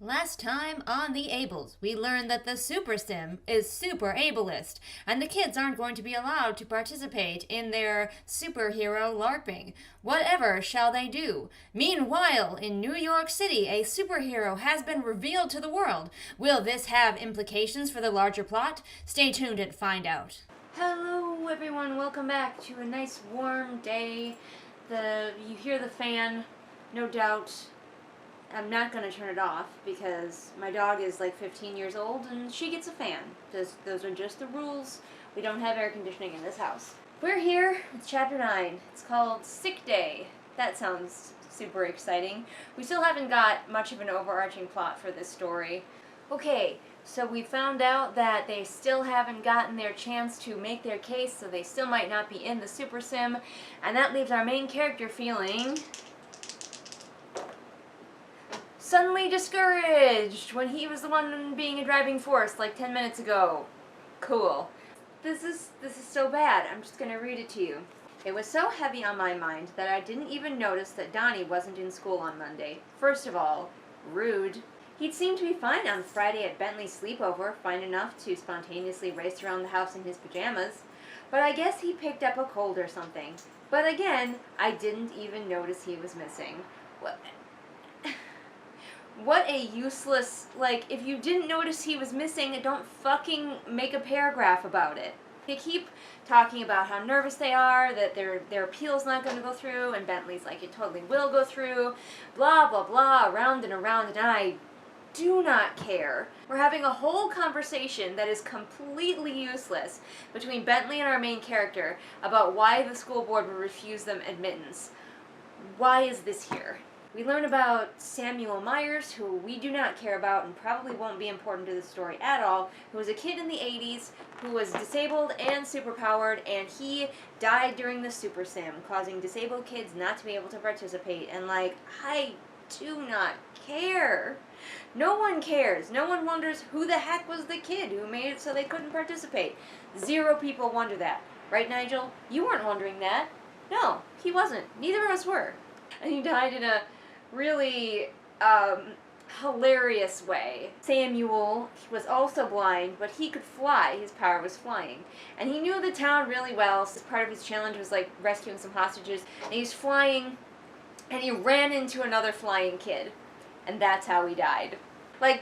Last time on the Ables, we learned that the Super Sim is super ableist, and the kids aren't going to be allowed to participate in their superhero LARPing. Whatever shall they do? Meanwhile, in New York City, a superhero has been revealed to the world. Will this have implications for the larger plot? Stay tuned and find out. Hello everyone, welcome back to a nice warm day. You hear the fan, no doubt. I'm not going to turn it off because my dog is like 15 years old and she gets a fan. Those are just the rules. We don't have air conditioning in this house. We're here with Chapter 9. It's called Sick Day. That sounds super exciting. We still haven't got much of an overarching plot for this story. Okay, so we found out that they still haven't gotten their chance to make their case, so they still might not be in the Super Sim, and that leaves our main character feeling suddenly discouraged when he was the one being a driving force like 10 minutes ago. Cool. This is so bad. I'm just gonna read it to you. It was so heavy on my mind that I didn't even notice that Donnie wasn't in school on Monday. First of all, rude. He'd seemed to be fine on Friday at Bentley's sleepover, fine enough to spontaneously race around the house in his pajamas. But I guess he picked up a cold or something. But again, I didn't even notice he was missing. What a useless, if you didn't notice he was missing, don't fucking make a paragraph about it. They keep talking about how nervous they are, that their appeal's not going to go through, and Bentley's like, it totally will go through, blah, blah, blah, around, and I do not care. We're having a whole conversation that is completely useless between Bentley and our main character about why the school board would refuse them admittance. Why is this here? We learn about Samuel Myers, who we do not care about and probably won't be important to the story at all, who was a kid in the 80s who was disabled and superpowered, and he died during the Super Sim, causing disabled kids not to be able to participate. And I do not care. No one cares. No one wonders who the heck was the kid who made it so they couldn't participate. 0 people wonder that. Right, Nigel? You weren't wondering that. No, he wasn't. Neither of us were. And he died in a really hilarious way. Samuel was also blind, but he could fly. His power was flying. And he knew the town really well, so part of his challenge was rescuing some hostages. And he was flying, and he ran into another flying kid. And that's how he died.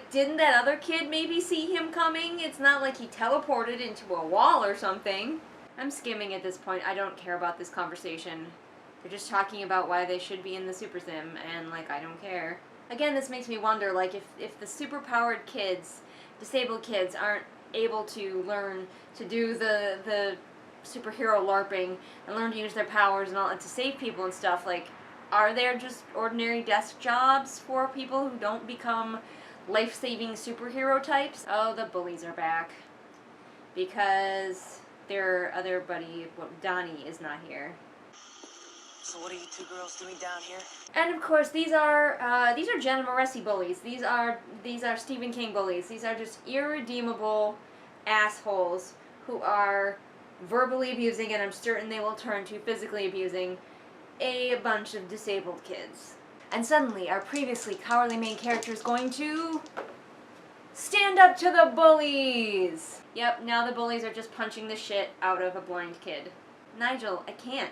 Didn't that other kid maybe see him coming? It's not like he teleported into a wall or something. I'm skimming at this point. I don't care about this conversation. They're just talking about why they should be in the Super Sim, and, I don't care. Again, this makes me wonder, if the superpowered kids, disabled kids, aren't able to learn to do the superhero LARPing and learn to use their powers and all, and to save people and stuff, are there just ordinary desk jobs for people who don't become life-saving superhero types? Oh, the bullies are back. Because their other buddy, Donnie, is not here. So what are you 2 girls doing down here? And of course, these are Jenna Moresi bullies. These are Stephen King bullies. These are just irredeemable assholes who are verbally abusing, and I'm certain they will turn to physically abusing, a bunch of disabled kids. And suddenly, our previously cowardly main character is going to stand up to the bullies! Yep, now the bullies are just punching the shit out of a blind kid. Nigel, I can't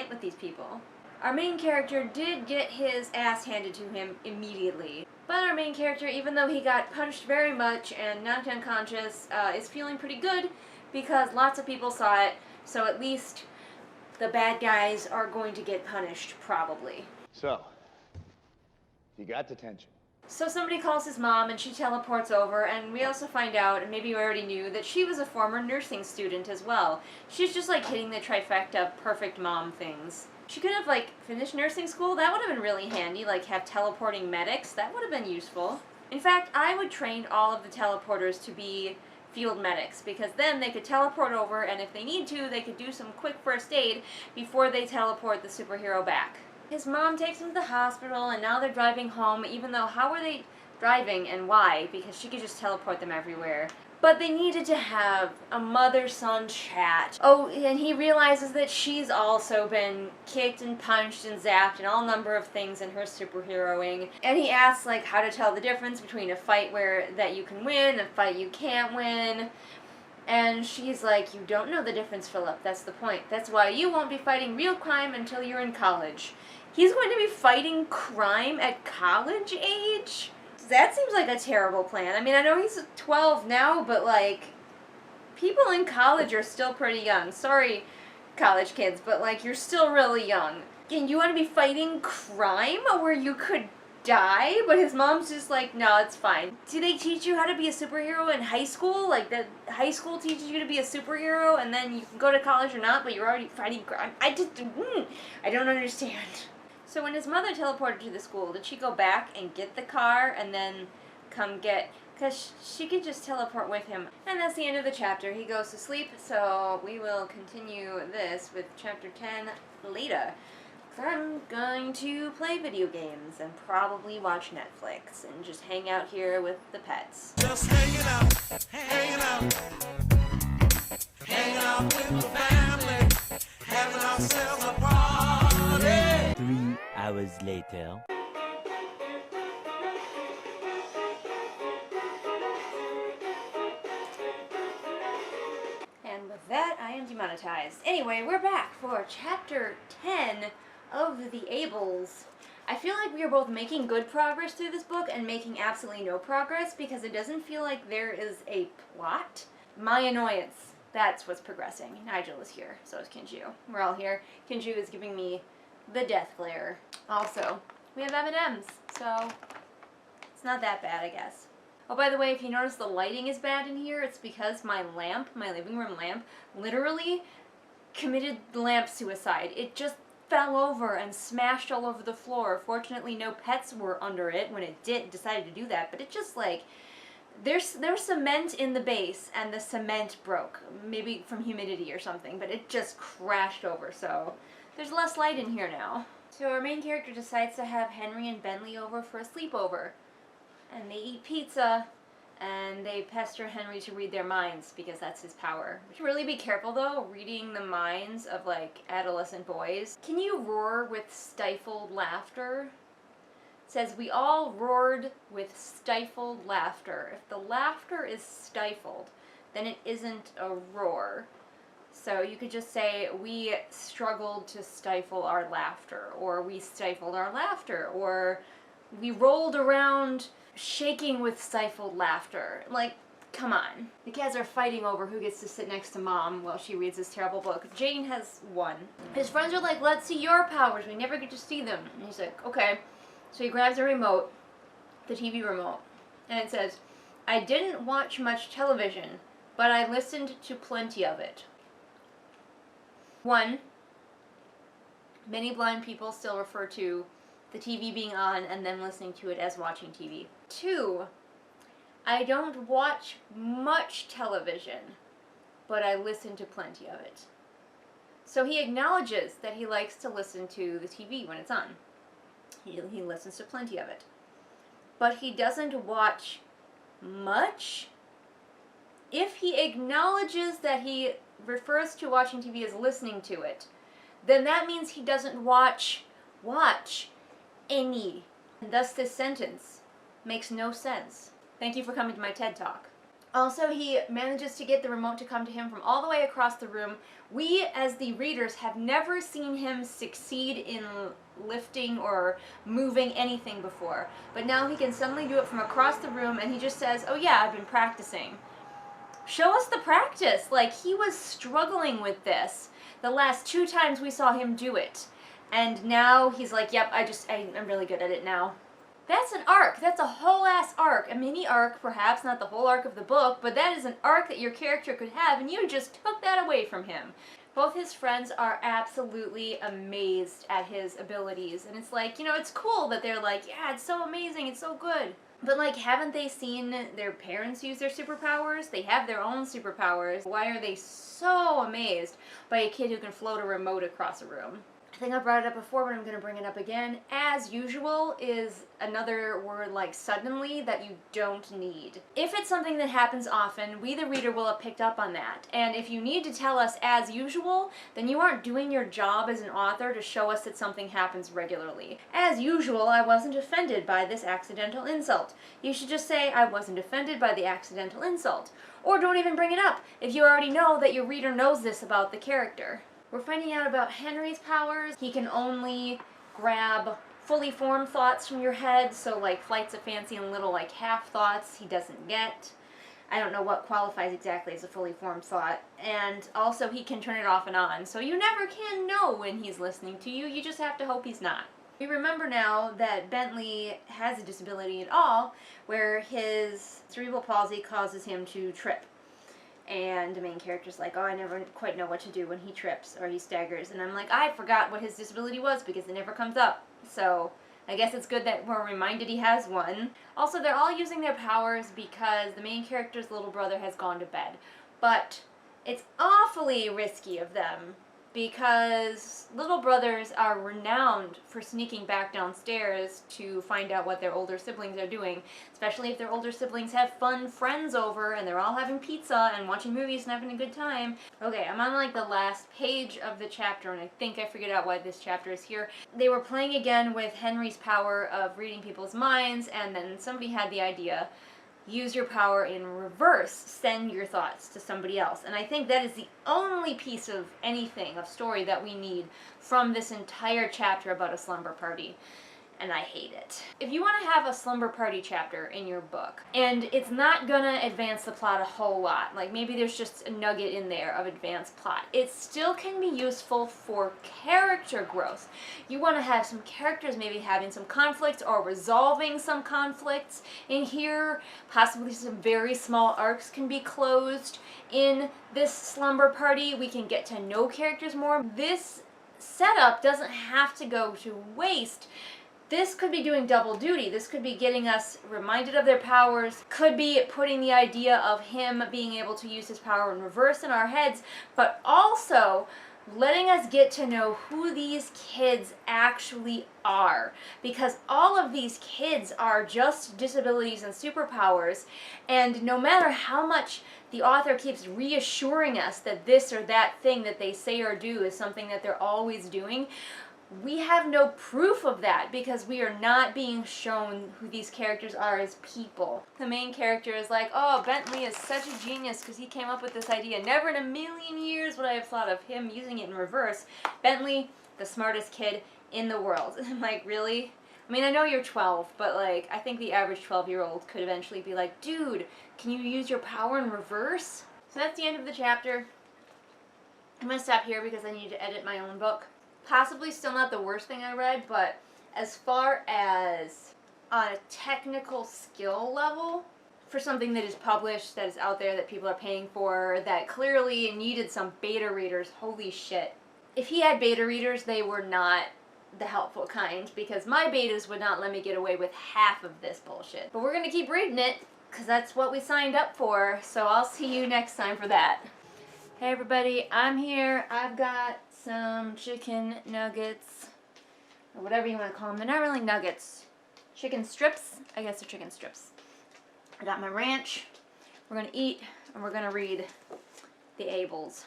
with these people. Our main character did get his ass handed to him immediately. But our main character, even though he got punched very much and knocked unconscious, is feeling pretty good because lots of people saw it, so at least the bad guys are going to get punished, probably. So, you got detention. So somebody calls his mom and she teleports over, and we also find out, and maybe you already knew, that she was a former nursing student as well. She's just hitting the trifecta of perfect mom things. She could have finished nursing school. That would have been really handy, have teleporting medics. That would have been useful. In fact, I would train all of the teleporters to be field medics, because then they could teleport over, and if they need to, they could do some quick first aid before they teleport the superhero back. His mom takes him to the hospital, and now they're driving home, even though how are they driving and why? Because she could just teleport them everywhere. But they needed to have a mother-son chat. Oh, and he realizes that she's also been kicked and punched and zapped and all number of things in her superheroing. And he asks, like, how to tell the difference between a fight that you can win and a fight you can't win. And she's like, you don't know the difference, Philip. That's the point. That's why you won't be fighting real crime until you're in college. He's going to be fighting crime at college age? That seems like a terrible plan. I mean, I know he's 12 now, but, like, people in college are still pretty young. Sorry, college kids, but, like, you're still really young. And you want to be fighting crime where you could die? But his mom's just like, no, it's fine. Do they teach you how to be a superhero in high school? Like, the high school teaches you to be a superhero, and then you can go to college or not, but you're already fighting crime? I don't understand. So when his mother teleported to the school, did she go back and get the car and then come get... Because she could just teleport with him. And that's the end of the chapter. He goes to sleep, so we will continue this with chapter 10 later. So I'm going to play video games and probably watch Netflix and just hang out here with the pets. Just hanging out with the family, having ourselves a party. 3 hours later. And with that, I am demonetized. Anyway, we're back for chapter 10 of The Ables. I feel like we are both making good progress through this book and making absolutely no progress because it doesn't feel like there is a plot. My annoyance. That's what's progressing. Nigel is here. So is Kinju. We're all here. Kinju is giving me the death glare. Also, we have M&Ms, so it's not that bad, I guess. Oh, by the way, if you notice the lighting is bad in here, it's because my lamp, my living room lamp, literally committed lamp suicide. It just fell over and smashed all over the floor. Fortunately, no pets were under it when it decided to do that, but it just, like, there's cement in the base, and the cement broke, maybe from humidity or something, but it just crashed over, so there's less light in here now. So our main character decides to have Henry and Bentley over for a sleepover, and they eat pizza, and they pester Henry to read their minds because that's his power. You should really be careful though, reading the minds of like adolescent boys. Can you roar with stifled laughter? It says, we all roared with stifled laughter. If the laughter is stifled, then it isn't a roar. So you could just say, we struggled to stifle our laughter, or we stifled our laughter, or we rolled around shaking with stifled laughter. Like, come on. The kids are fighting over who gets to sit next to Mom while she reads this terrible book. Jane has won. His friends are like, let's see your powers. We never get to see them. And he's like, okay. So he grabs a remote, the TV remote, and it says, I didn't watch much television, but I listened to plenty of it. 1, many blind people still refer to the TV being on and them listening to it as watching TV. 2, I don't watch much television, but I listen to plenty of it. So he acknowledges that he likes to listen to the TV when it's on. He listens to plenty of it. But he doesn't watch much. If he acknowledges that he refers to watching TV as listening to it, then that means he doesn't watch any. And thus this sentence makes no sense. Thank you for coming to my TED Talk. Also, he manages to get the remote to come to him from all the way across the room. We, as the readers, have never seen him succeed in lifting or moving anything before. But now he can suddenly do it from across the room, and he just says, oh yeah, I've been practicing. Show us the practice. Like, he was struggling with this the last 2 times we saw him do it. And now he's like, yep, I'm really good at it now. That's an arc. That's a whole ass arc. A mini arc, perhaps, not the whole arc of the book, but that is an arc that your character could have, and you just took that away from him. Both his friends are absolutely amazed at his abilities, and it's like, you know, it's cool that they're like, yeah, it's so amazing, it's so good. But, like, haven't they seen their parents use their superpowers? They have their own superpowers. Why are they so amazed by a kid who can float a remote across a room? think I brought it up before, but I'm going to bring it up again. As usual is another word like suddenly that you don't need. If it's something that happens often, we the reader will have picked up on that. And if you need to tell us as usual, then you aren't doing your job as an author to show us that something happens regularly. As usual, I wasn't offended by this accidental insult. You should just say, I wasn't offended by the accidental insult. Or don't even bring it up if you already know that your reader knows this about the character. We're finding out about Henry's powers. He can only grab fully formed thoughts from your head, so like flights of fancy and little like half thoughts he doesn't get. I don't know what qualifies exactly as a fully formed thought. And also he can turn it off and on, so you never can know when he's listening to you. You just have to hope he's not. We remember now that Bentley has a disability at all, where his cerebral palsy causes him to trip. And the main character's like, oh, I never quite know what to do when he trips or he staggers. And I'm like, I forgot what his disability was because it never comes up. So I guess it's good that we're reminded he has one. Also, they're all using their powers because the main character's little brother has gone to bed. But it's awfully risky of them because little brothers are renowned for sneaking back downstairs to find out what their older siblings are doing, especially if their older siblings have fun friends over and they're all having pizza and watching movies and having a good time. Okay, I'm on like the last page of the chapter and I think I figured out why this chapter is here. They were playing again with Henry's power of reading people's minds, and then somebody had the idea, use your power in reverse, send your thoughts to somebody else. And I think that is the only piece of anything, of story, that we need from this entire chapter about a slumber party. And I hate it. If you want to have a slumber party chapter in your book, and it's not gonna advance the plot a whole lot, like maybe there's just a nugget in there of advanced plot, it still can be useful for character growth. You want to have some characters maybe having some conflicts or resolving some conflicts in here. Possibly some very small arcs can be closed in this slumber party. We can get to know characters more. This setup doesn't have to go to waste. This could be doing double duty. This could be getting us reminded of their powers, could be putting the idea of him being able to use his power in reverse in our heads, but also letting us get to know who these kids actually are. Because all of these kids are just disabilities and superpowers, and no matter how much the author keeps reassuring us that this or that thing that they say or do is something that they're always doing, we have no proof of that because we are not being shown who these characters are as people. The main character is like, oh, Bentley is such a genius because he came up with this idea. Never in a million years would I have thought of him using it in reverse. Bentley, the smartest kid in the world. And I'm like, really? I mean, I know you're 12, but like, I think the average 12-year-old could eventually be like, dude, can you use your power in reverse? So that's the end of the chapter. I'm going to stop here because I need to edit my own book. Possibly still not the worst thing I read, but as far as on a technical skill level, for something that is published, that is out there, that people are paying for, that clearly needed some beta readers, holy shit. If he had beta readers, they were not the helpful kind, because my betas would not let me get away with half of this bullshit. But we're gonna keep reading it, because that's what we signed up for, so I'll see you next time for that. Hey everybody, I'm here. I've got some chicken nuggets, or whatever you want to call them. They're not really nuggets. Chicken strips? I guess they're chicken strips. I got my ranch. We're going to eat, and we're going to read The Ables.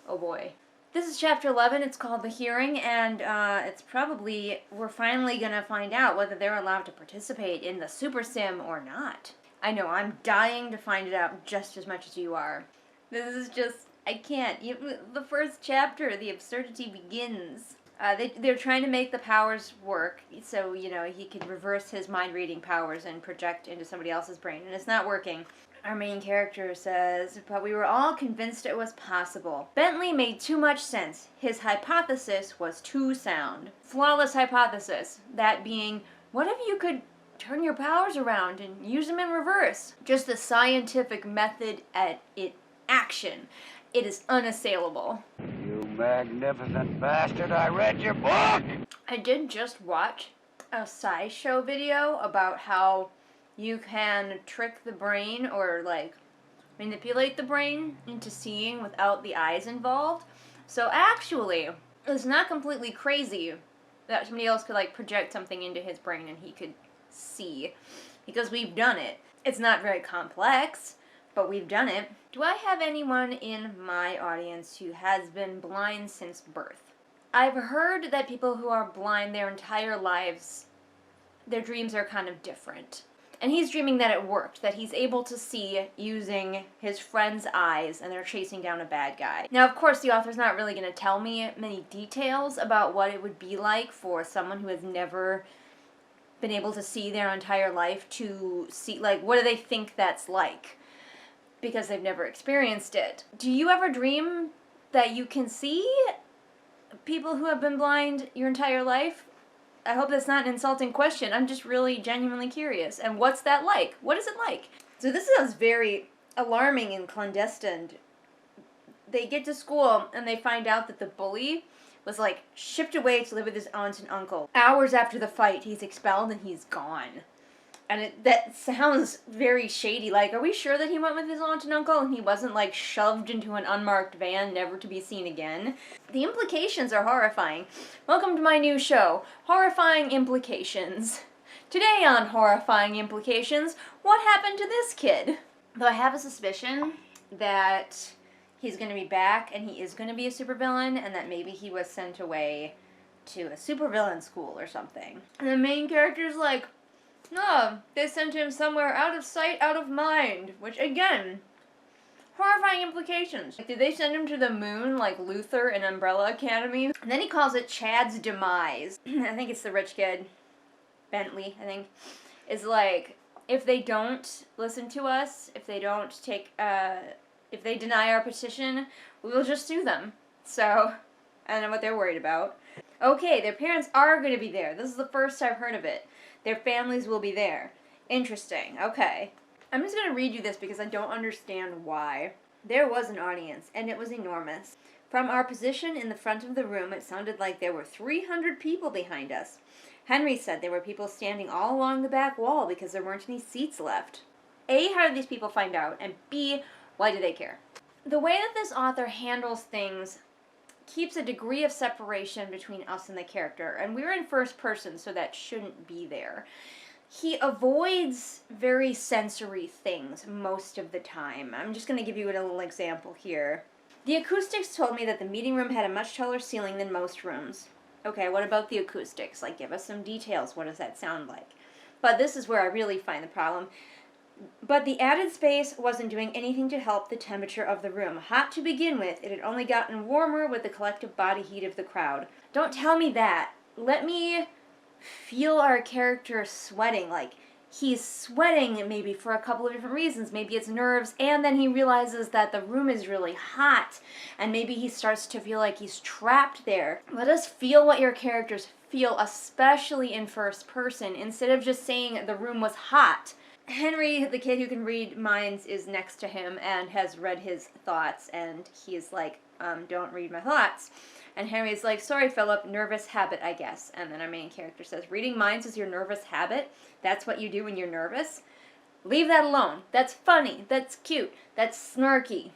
Oh boy. This is chapter 11. It's called The Hearing, and it's probably, we're finally going to find out whether they're allowed to participate in the Super Sim or not. I know, I'm dying to find it out just as much as you are. This is just, I can't. The first chapter, the absurdity begins. They're trying to make the powers work, so, you know, he could reverse his mind-reading powers and project into somebody else's brain, and it's not working. Our main character says, but we were all convinced it was possible. Bentley made too much sense. His hypothesis was too sound. Flawless hypothesis. That being, what if you could turn your powers around and use them in reverse? Just the scientific method at action. It is unassailable. You magnificent bastard, I read your book! I did just watch a SciShow video about how you can trick the brain or like manipulate the brain into seeing without the eyes involved. So actually, it's not completely crazy that somebody else could, like, project something into his brain and he could see. Because we've done it. It's not very complex, but we've done it. Do I have anyone in my audience who has been blind since birth? I've heard that people who are blind their entire lives, their dreams are kind of different. And he's dreaming that it worked, that he's able to see using his friend's eyes and they're chasing down a bad guy. Now, of course, the author's not really going to tell me many details about what it would be like for someone who has never been able to see their entire life to see, like, what do they think that's like? Because they've never experienced it. Do you ever dream that you can see people who have been blind your entire life? I hope that's not an insulting question. I'm just really genuinely curious. And what's that like? What is it like? So this sounds very alarming and clandestine. They get to school and they find out that the bully was, like, shipped away to live with his aunt and uncle. Hours after the fight, he's expelled and he's gone. And that sounds very shady. Like, are we sure that he went with his aunt and uncle and he wasn't, like, shoved into an unmarked van, never to be seen again? The implications are horrifying. Welcome to my new show, Horrifying Implications. Today on Horrifying Implications, what happened to this kid? Though I have a suspicion that he's going to be back and he is going to be a supervillain and that maybe he was sent away to a supervillain school or something. And the main character's like, no, they sent him somewhere out of sight, out of mind. Which, again, horrifying implications. Like, did they send him to the moon like Luther in Umbrella Academy? And then he calls it Chad's demise. I think it's the rich kid. Bentley, I think. Is like, if they don't listen to us, if they don't take, if they deny our petition, we will just sue them. So, I don't know what they're worried about. Okay, their parents are going to be there. This is the first I've heard of it. Their families will be there. Interesting. Okay. I'm just going to read you this because I don't understand why. There was an audience, and it was enormous. From our position in the front of the room, it sounded like there were 300 people behind us. Henry said there were people standing all along the back wall because there weren't any seats left. A, how did these people find out? And B, why do they care? The way that this author handles things keeps a degree of separation between us and the character, and we're in first person, so that shouldn't be there. He avoids very sensory things most of the time. I'm just going to give you a little example here. The acoustics told me that the meeting room had a much taller ceiling than most rooms. Okay, what about the acoustics? Like, give us some details. What does that sound like? But this is where I really find the problem. But the added space wasn't doing anything to help the temperature of the room. Hot to begin with, it had only gotten warmer with the collective body heat of the crowd. Don't tell me that. Let me feel our character sweating. Like, he's sweating maybe for a couple of different reasons. Maybe it's nerves, and then he realizes that the room is really hot, and maybe he starts to feel like he's trapped there. Let us feel what your characters feel, especially in first person, instead of just saying the room was hot. Henry, the kid who can read minds, is next to him and has read his thoughts, and he's like, don't read my thoughts. And Henry's like, sorry, Philip, nervous habit, I guess. And then our main character says, reading minds is your nervous habit? That's what you do when you're nervous? Leave that alone. That's funny. That's cute. That's snarky.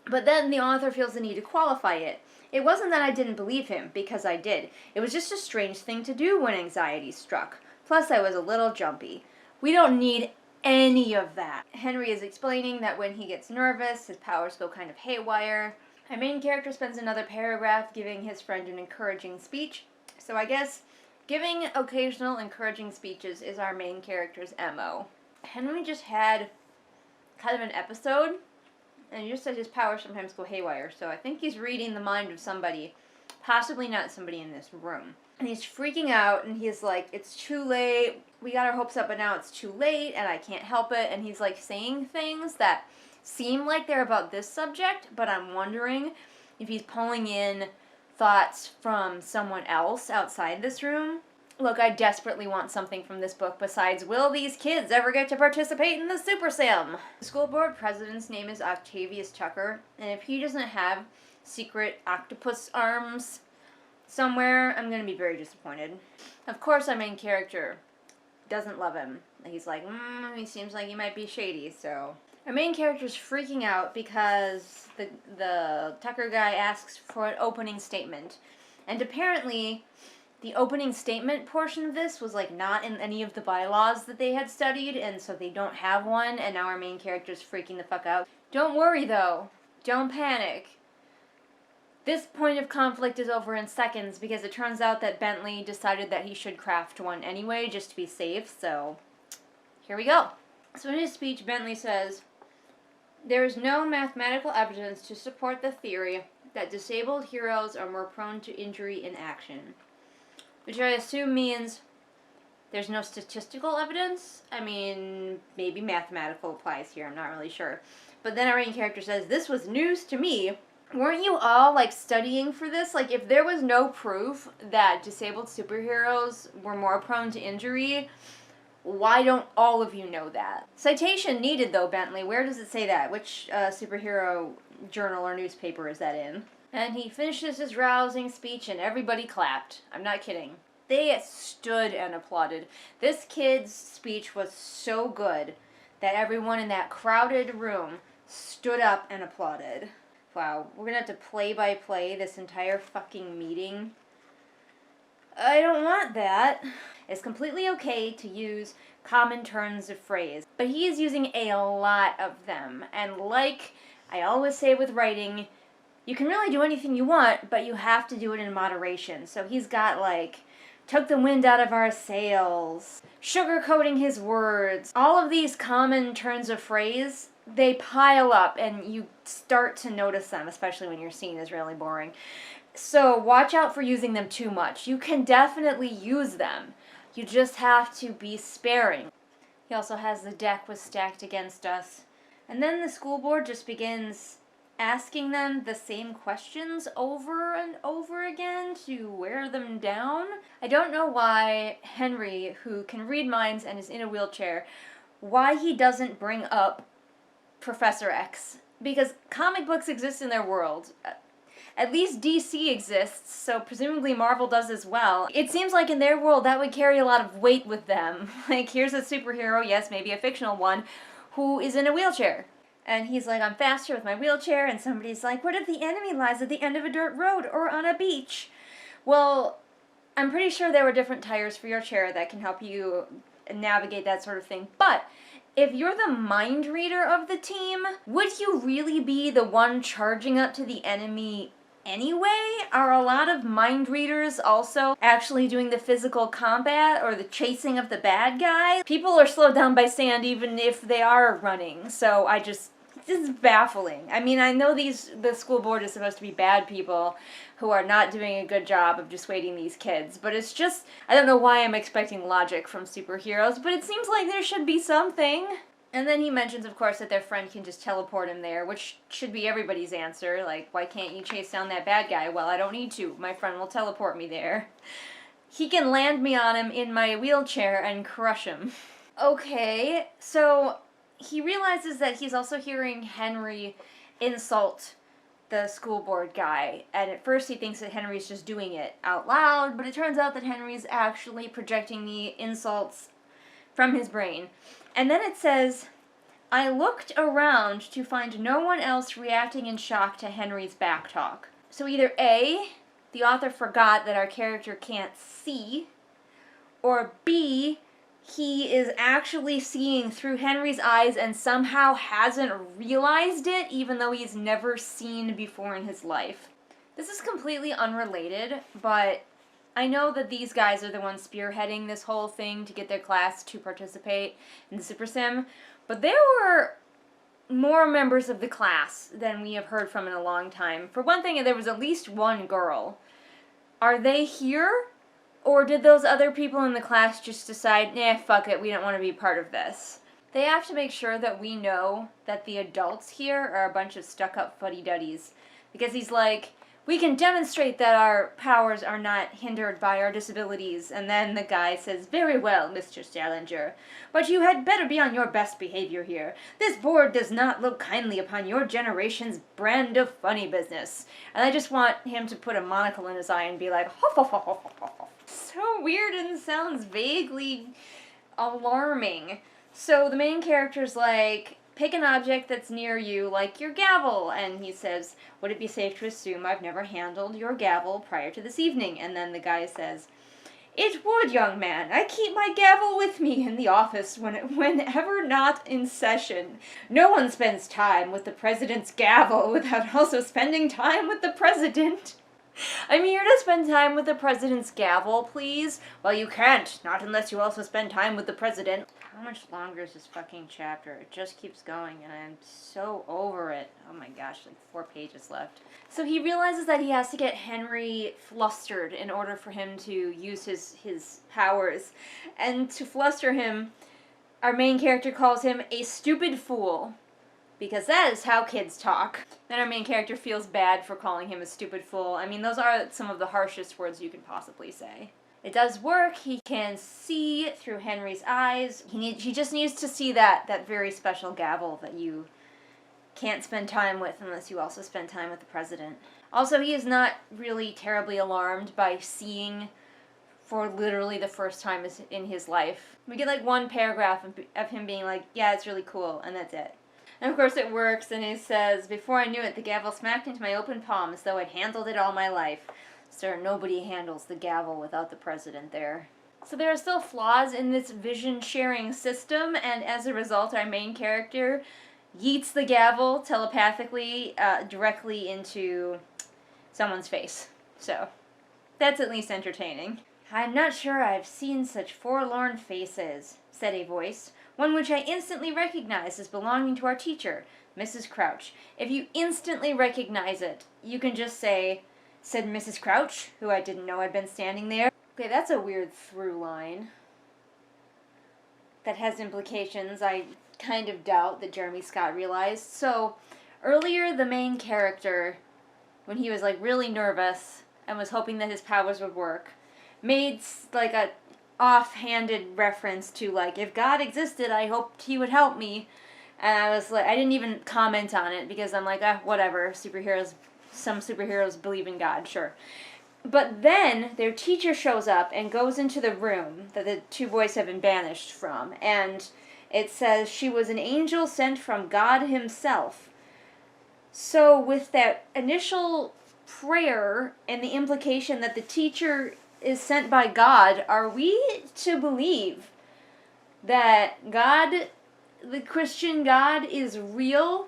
But then the author feels the need to qualify it. It wasn't that I didn't believe him, because I did. It was just a strange thing to do when anxiety struck. Plus, I was a little jumpy. We don't need any of that. Henry is explaining that when he gets nervous, his powers go kind of haywire. Our main character spends another paragraph giving his friend an encouraging speech. So I guess giving occasional encouraging speeches is our main character's MO. Henry just had kind of an episode, and he just said his powers sometimes go haywire, so I think he's reading the mind of somebody, possibly not somebody in this room. And he's freaking out, and he's like, it's too late, we got our hopes up, but now it's too late, and I can't help it, and he's like saying things that seem like they're about this subject, but I'm wondering if he's pulling in thoughts from someone else outside this room. Look, I desperately want something from this book besides, will these kids ever get to participate in the Super Sim? The school board president's name is Octavius Tucker, and if he doesn't have secret octopus arms somewhere, I'm going to be very disappointed. Of course, our main character doesn't love him. He's like, he seems like he might be shady, so... Our main character's freaking out because the Tucker guy asks for an opening statement. And apparently, the opening statement portion of this was like not in any of the bylaws that they had studied, and so they don't have one, and now our main character's freaking the fuck out. Don't worry though. Don't panic. This point of conflict is over in seconds because it turns out that Bentley decided that he should craft one anyway just to be safe, so here we go. So in his speech, Bentley says, "There is no mathematical evidence to support the theory that disabled heroes are more prone to injury in action." Which I assume means there's no statistical evidence. I mean, maybe mathematical applies here, I'm not really sure. But then our main character says, "This was news to me." Weren't you all, like, studying for this? Like, if there was no proof that disabled superheroes were more prone to injury, why don't all of you know that? Citation needed, though, Bentley. Where does it say that? Which superhero journal or newspaper is that in? And he finishes his rousing speech and everybody clapped. I'm not kidding. They stood and applauded. This kid's speech was so good that everyone in that crowded room stood up and applauded. Wow, we're gonna have to play-by-play this entire fucking meeting. I don't want that. It's completely okay to use common turns of phrase, but he is using a lot of them. And like I always say with writing, you can really do anything you want, but you have to do it in moderation. So he's got like, took the wind out of our sails, sugarcoating his words. All of these common turns of phrase, they pile up and you start to notice them, especially when your scene is really boring. So watch out for using them too much. You can definitely use them. You just have to be sparing. He also has the deck was stacked against us. And then the school board just begins asking them the same questions over and over again to wear them down. I don't know why Henry, who can read minds and is in a wheelchair, why he doesn't bring up Professor X. Because comic books exist in their world. At least DC exists, so presumably Marvel does as well. It seems like in their world that would carry a lot of weight with them. Like, here's a superhero, yes, maybe a fictional one, who is in a wheelchair. And he's like, "I'm faster with my wheelchair," and somebody's like, "What if the enemy lies at the end of a dirt road or on a beach?" Well, I'm pretty sure there were different tires for your chair that can help you navigate that sort of thing. But if you're the mind reader of the team, would you really be the one charging up to the enemy anyway? Are a lot of mind readers also actually doing the physical combat or the chasing of the bad guy? People are slowed down by sand even if they are running, so this is baffling. I mean, I know the school board is supposed to be bad people who are not doing a good job of dissuading these kids, but it's just, I don't know why I'm expecting logic from superheroes, but it seems like there should be something. And then he mentions, of course, that their friend can just teleport him there, which should be everybody's answer. Like, why can't you chase down that bad guy? Well, I don't need to. My friend will teleport me there. He can land me on him in my wheelchair and crush him. Okay, so he realizes that he's also hearing Henry insult the school board guy, and at first he thinks that Henry's just doing it out loud, but it turns out that Henry's actually projecting the insults from his brain. And then it says, "I looked around to find no one else reacting in shock to Henry's backtalk." So either A, the author forgot that our character can't see, or B, he is actually seeing through Henry's eyes and somehow hasn't realized it, even though he's never seen before in his life. This is completely unrelated, but I know that these guys are the ones spearheading this whole thing to get their class to participate in the Super Sim, but there were more members of the class than we have heard from in a long time. For one thing, there was at least one girl. Are they here? Or did those other people in the class just decide, nah, fuck it, we don't want to be part of this? They have to make sure that we know that the adults here are a bunch of stuck-up fuddy-duddies. Because he's like, "We can demonstrate that our powers are not hindered by our disabilities." And then the guy says, "Very well, Mr. Salinger, but you had better be on your best behavior here. This board does not look kindly upon your generation's brand of funny business." And I just want him to put a monocle in his eye and be like, "Ho, ho, ho, ho, ho, ho." So weird and sounds vaguely alarming. So the main character's like, pick an object that's near you, like your gavel. And he says, would it be safe to assume I've never handled your gavel prior to this evening? And then the guy says, it would, young man. I keep my gavel with me in the office whenever not in session. No one spends time with the president's gavel without also spending time with the president. I'm here to spend time with the president's gavel, please. Well, you can't. Not unless you also spend time with the president. How much longer is this fucking chapter? It just keeps going, and I'm so over it. Oh my gosh, like 4 pages left. So he realizes that he has to get Henry flustered in order for him to use his powers. And to fluster him, our main character calls him a stupid fool. Because that is how kids talk. Then our main character feels bad for calling him a stupid fool. I mean, those are some of the harshest words you can possibly say. It does work. He can see through Henry's eyes. He just needs to see that very special gavel that you can't spend time with unless you also spend time with the president. Also, he is not really terribly alarmed by seeing for literally the first time in his life. We get like 1 paragraph of him being like, yeah, it's really cool, and that's it. And of course it works, and he says, before I knew it, the gavel smacked into my open palm as though I'd handled it all my life. Sir, nobody handles the gavel without the president there. So there are still flaws in this vision-sharing system, and as a result, our main character yeets the gavel telepathically directly into someone's face. So, that's at least entertaining. I'm not sure I've seen such forlorn faces, said a voice. One which I instantly recognized as belonging to our teacher, Mrs. Crouch. If you instantly recognize it, you can just say, said Mrs. Crouch, who I didn't know had been standing there. Okay, that's a weird through line. That has implications I kind of doubt that Jeremy Scott realized. So, earlier the main character, when he was like really nervous and was hoping that his powers would work, made like a offhanded reference to like, if God existed, I hoped he would help me. And I was like, I didn't even comment on it because I'm like, whatever, some superheroes believe in God, sure. But then their teacher shows up and goes into the room that the 2 boys have been banished from, and it says she was an angel sent from God himself. So with that initial prayer and the implication that the teacher is sent by God, are we to believe that God, the Christian God, is real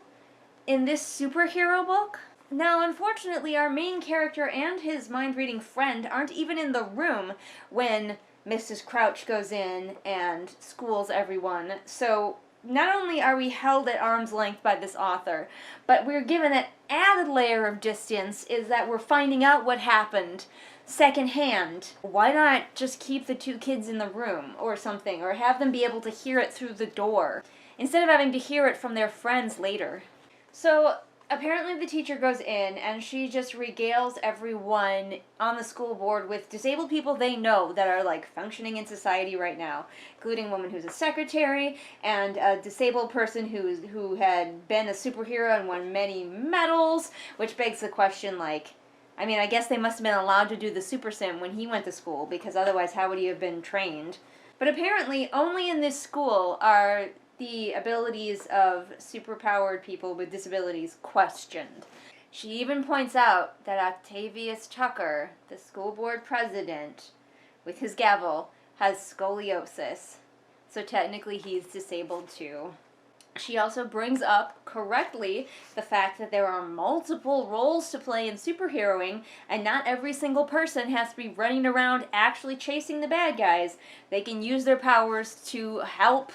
in this superhero book? Now, unfortunately, our main character and his mind-reading friend aren't even in the room when Mrs. Crouch goes in and schools everyone. So, not only are we held at arm's length by this author, but we're given an added layer of distance is that we're finding out what happened secondhand. Why not just keep the 2 kids in the room or something, or have them be able to hear it through the door, instead of having to hear it from their friends later? So, apparently the teacher goes in and she just regales everyone on the school board with disabled people they know that are like functioning in society right now, including a woman who's a secretary and a disabled person who had been a superhero and won many medals, which begs the question, like, I mean, I guess they must have been allowed to do the super sim when he went to school, because otherwise how would he have been trained? But apparently only in this school are the abilities of superpowered people with disabilities questioned. She even points out that Octavius Tucker, the school board president, with his gavel, has scoliosis. So technically he's disabled too. She also brings up, correctly, the fact that there are multiple roles to play in superheroing, and not every single person has to be running around actually chasing the bad guys. They can use their powers to help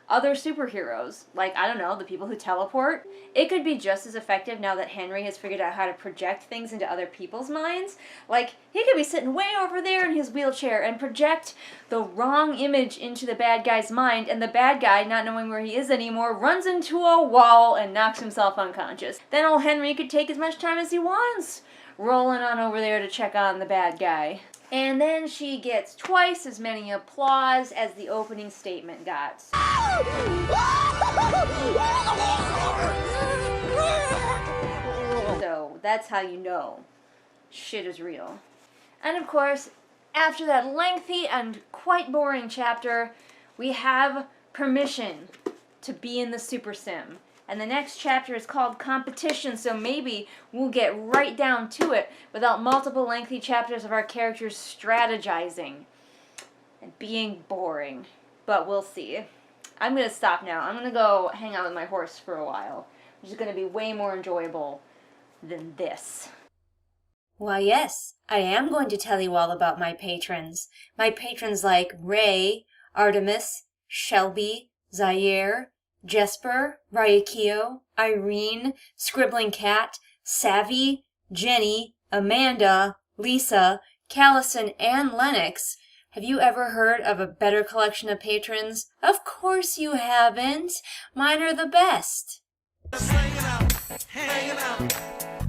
other superheroes, like, I don't know, the people who teleport. It could be just as effective now that Henry has figured out how to project things into other people's minds. Like, he could be sitting way over there in his wheelchair and project the wrong image into the bad guy's mind, and the bad guy, not knowing where he is anymore, runs into a wall and knocks himself unconscious. Then old Henry could take as much time as he wants, rolling on over there to check on the bad guy. And then she gets twice as many applause as the opening statement got. So that's how you know shit is real. And of course, after that lengthy and quite boring chapter, we have permission to be in the Super Sim. And the next chapter is called Competition, so maybe we'll get right down to it without multiple lengthy chapters of our characters strategizing and being boring. But we'll see. I'm going to stop now. I'm going to go hang out with my horse for a while, which is going to be way more enjoyable than this. Why, yes, I am going to tell you all about my patrons. My patrons like Ray, Artemis, Shelby, Zaire, Jesper, Ryakio, Irene, Scribbling Cat, Savvy, Jenny, Amanda, Lisa, Callison, and Lennox. Have you ever heard of a better collection of patrons? Of course you haven't. Mine are the best. Just hanging out,